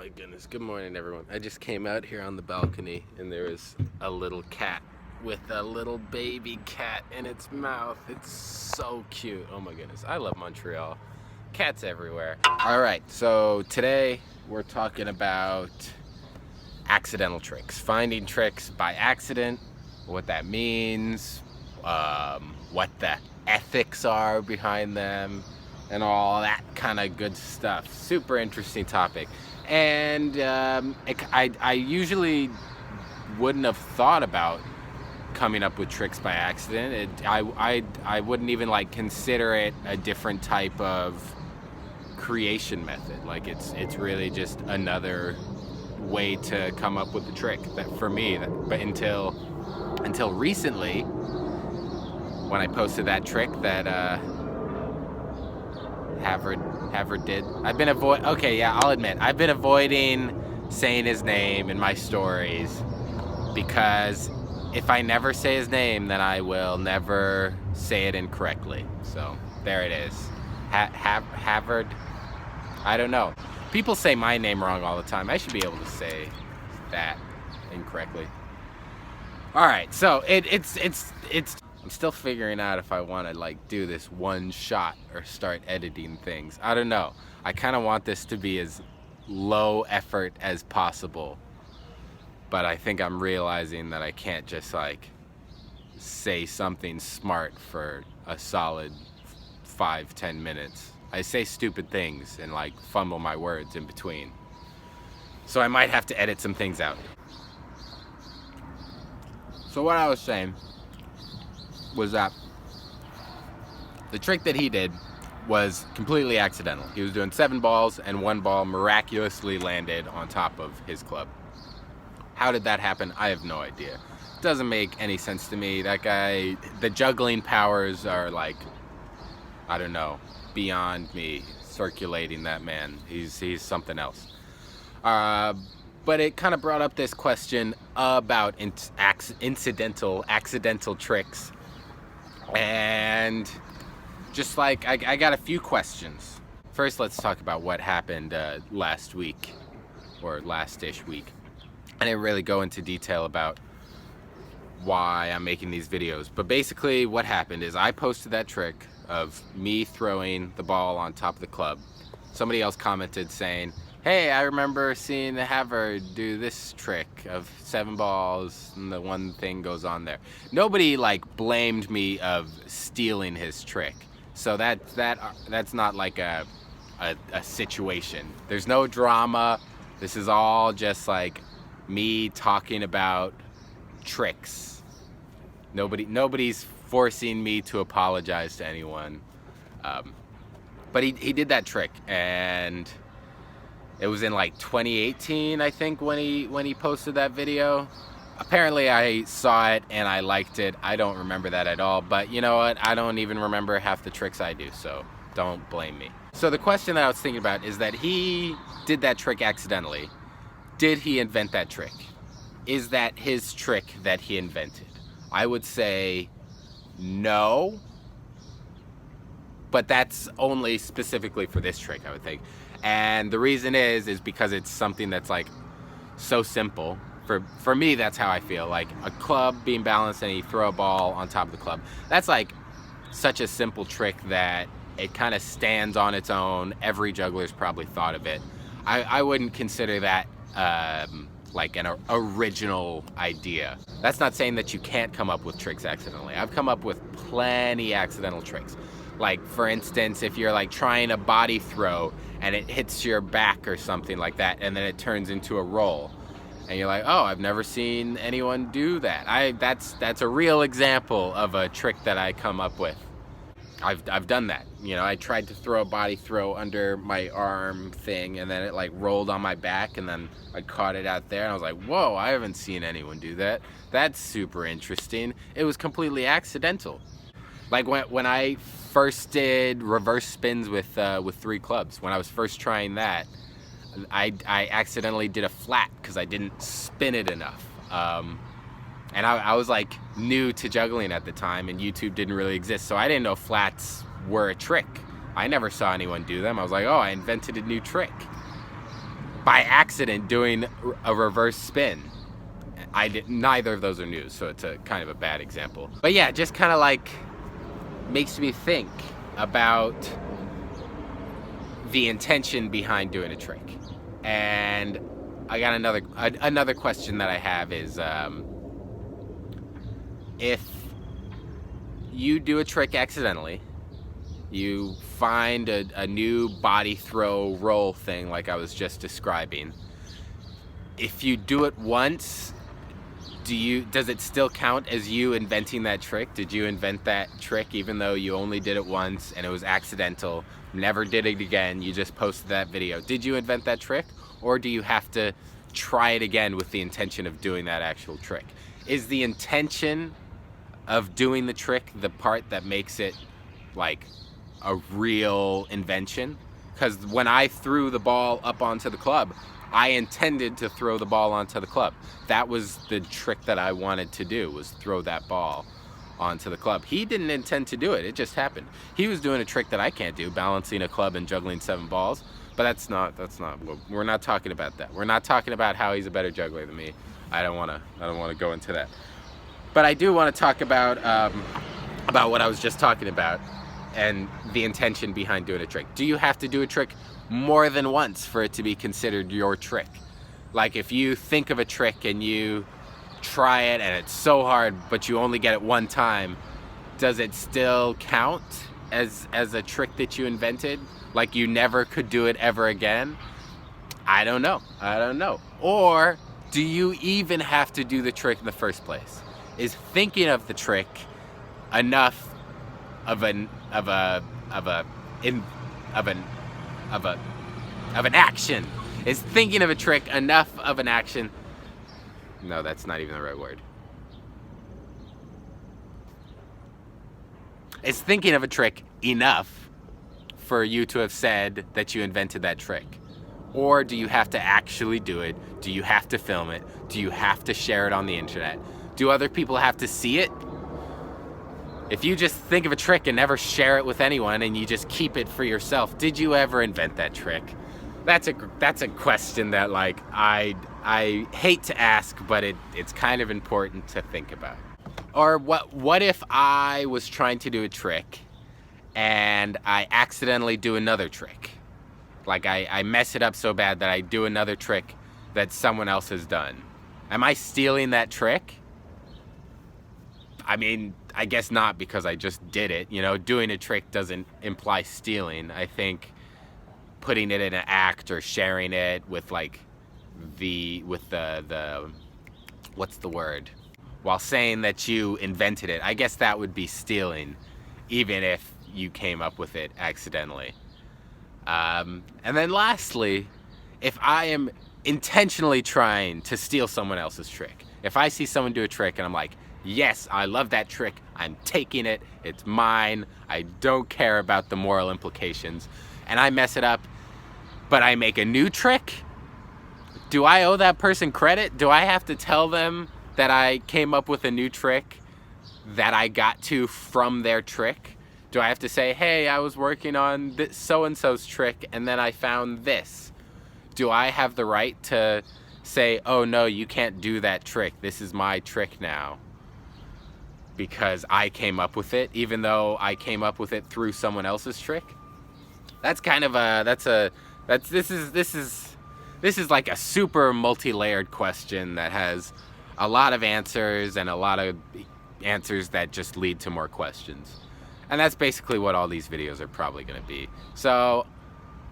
my goodness. Good morning, everyone. I just came out here on the balcony and there is a little cat with a little baby cat in its mouth. It's so cute. Oh my goodness. I love Montreal. Cats everywhere. All right, so today we're talking about accidental tricks. Finding tricks by accident, what that means, what the ethics are behind them, and all that kind of good stuff. Super interesting topic. And I usually wouldn't have thought about coming up with tricks by accident. I wouldn't even like consider it a different type of creation method. Like it's really just another way to come up with a trick that for me. But until recently, when I posted that trick that Haavard did. I've been I'll admit, I've been avoiding saying his name in my stories because if I never say his name, then I will never say it incorrectly. So there it is. Haavard. I don't know. People say my name wrong all the time. I should be able to say that incorrectly. All right, so it's. I'm still figuring out if I want to like do this one shot or start editing things. I don't know. I kind of want this to be as low effort as possible, but I think I'm realizing that I can't just like say something smart for a solid 5-10 minutes. I say stupid things and like fumble my words in between. So I might have to edit some things out. So what I was saying was that the trick that he did was completely accidental. He was doing 7 balls and 1 ball miraculously landed on top of his club. How did that happen? I have no idea. It doesn't make any sense to me. That guy, the juggling powers are like, I don't know, beyond me circulating that man. He's something else. But it kind of brought up this question about accidental tricks. And just like, I got a few questions. First, let's talk about what happened last week, or last-ish week. I didn't really go into detail about why I'm making these videos, but basically what happened is I posted that trick of me throwing the ball on top of the club. Somebody else commented saying, hey, I remember seeing the Haavard do this trick of 7 balls and the one thing goes on there. Nobody like blamed me of stealing his trick. So that's not like a situation. There's no drama. This is all just like me talking about tricks. Nobody's forcing me to apologize to anyone. But he did that trick, and it was in like 2018, I think, when he posted that video. Apparently I saw it and I liked it. I don't remember that at all, but you know what? I don't even remember half the tricks I do, so don't blame me. So the question that I was thinking about is that he did that trick accidentally. Did he invent that trick? Is that his trick that he invented? I would say no, but that's only specifically for this trick, I would think. And the reason is because it's something that's like so simple. For me, that's how I feel. Like a club being balanced and you throw a ball on top of the club. That's like such a simple trick that it kind of stands on its own. Every juggler's probably thought of it. I wouldn't consider that like an original idea. That's not saying that you can't come up with tricks accidentally. I've come up with plenty accidental tricks. Like for instance, if you're like trying a body throw and it hits your back or something like that, and then it turns into a roll, and you're like, oh, I've never seen anyone do that. That's a real example of a trick that I come up with. I've done that. You know, I tried to throw a body throw under my arm thing, and then it like rolled on my back, and then I caught it out there, and I was like, whoa, I haven't seen anyone do that. That's super interesting. It was completely accidental. Like when I first did reverse spins with 3 clubs, when I was first trying that, I accidentally did a flat because I didn't spin it enough. And I was like new to juggling at the time, and YouTube didn't really exist, so I didn't know flats were a trick. I never saw anyone do them. I was like, oh, I invented a new trick. by accident doing a reverse spin. Neither of those are news, so it's a kind of a bad example. But yeah, just kind of like makes me think about the intention behind doing a trick. And I got another question that I have is, if you do a trick accidentally, you find a new body throw roll thing like I was just describing. If you do it once, does it still count as you inventing that trick? Did you invent that trick even though you only did it once and it was accidental, never did it again, you just posted that video? Did you invent that trick, or do you have to try it again with the intention of doing that actual trick? Is the intention of doing the trick the part that makes it like a real invention? Because when I threw the ball up onto the club, I intended to throw the ball onto the club. That was the trick that I wanted to do, was throw that ball onto the club. He didn't intend to do it, it just happened. He was doing a trick that I can't do, balancing a club and juggling 7 balls, but that's not, we're not talking about that. We're not talking about how he's a better juggler than me. I don't want to go into that. But I do want to talk about what I was just talking about and the intention behind doing a trick. Do you have to do a trick more than once for it to be considered your trick? Like if you think of a trick and you try it and it's so hard but you only get it one time, does it still count as a trick that you invented? Like you never could do it ever again? I don't know. Or do you even have to do the trick in the first place? Is thinking of the trick enough of an action? Is thinking of a trick enough of an action? No, that's not even the right word. Is thinking of a trick enough for you to have said that you invented that trick? Or do you have to actually do it? Do you have to film it? Do you have to share it on the internet? Do other people have to see it? If you just think of a trick and never share it with anyone and you just keep it for yourself, did you ever invent that trick? That's a question that like I hate to ask, but it's kind of important to think about. Or what if I was trying to do a trick and I accidentally do another trick? Like I mess it up so bad that I do another trick that someone else has done. Am I stealing that trick? I mean, I guess not, because I just did it. You know, doing a trick doesn't imply stealing. I think putting it in an act or sharing it with like the what's the word? While saying that you invented it, I guess that would be stealing, even if you came up with it accidentally. And then lastly, if I am intentionally trying to steal someone else's trick, if I see someone do a trick and I'm like, yes, I love that trick, I'm taking it, it's mine, I don't care about the moral implications, and I mess it up, but I make a new trick, do I owe that person credit? Do I have to tell them that I came up with a new trick that I got to from their trick? Do I have to say, hey, I was working on this so-and-so's trick and then I found this? Do I have the right to say, oh no, you can't do that trick, this is my trick now, because I came up with it, even though I came up with it through someone else's trick? That's kind of this is like a super multi-layered question that has a lot of answers and a lot of answers that just lead to more questions. And that's basically what all these videos are probably going to be. So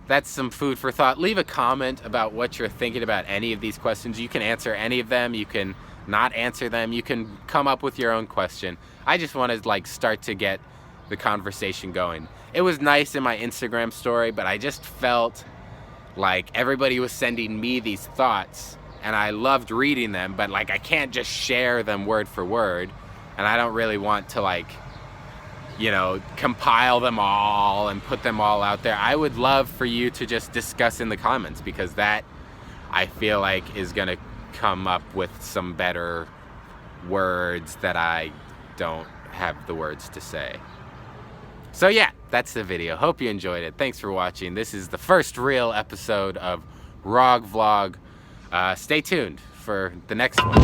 that's some food for thought. Leave a comment about what you're thinking about any of these questions. You can answer any of them. You can not answer them. You can come up with your own question. I just want to like start to get the conversation going. It was nice in my Instagram story, but I just felt like everybody was sending me these thoughts and I loved reading them, but like I can't just share them word for word, and I don't really want to like, you know, compile them all and put them all out there. I would love for you to just discuss in the comments, because that I feel like is gonna come up with some better words that I don't have the words to say. So yeah, that's the video. Hope you enjoyed it. Thanks for watching. This is the first real episode of ROG vlog. Stay tuned for the next one.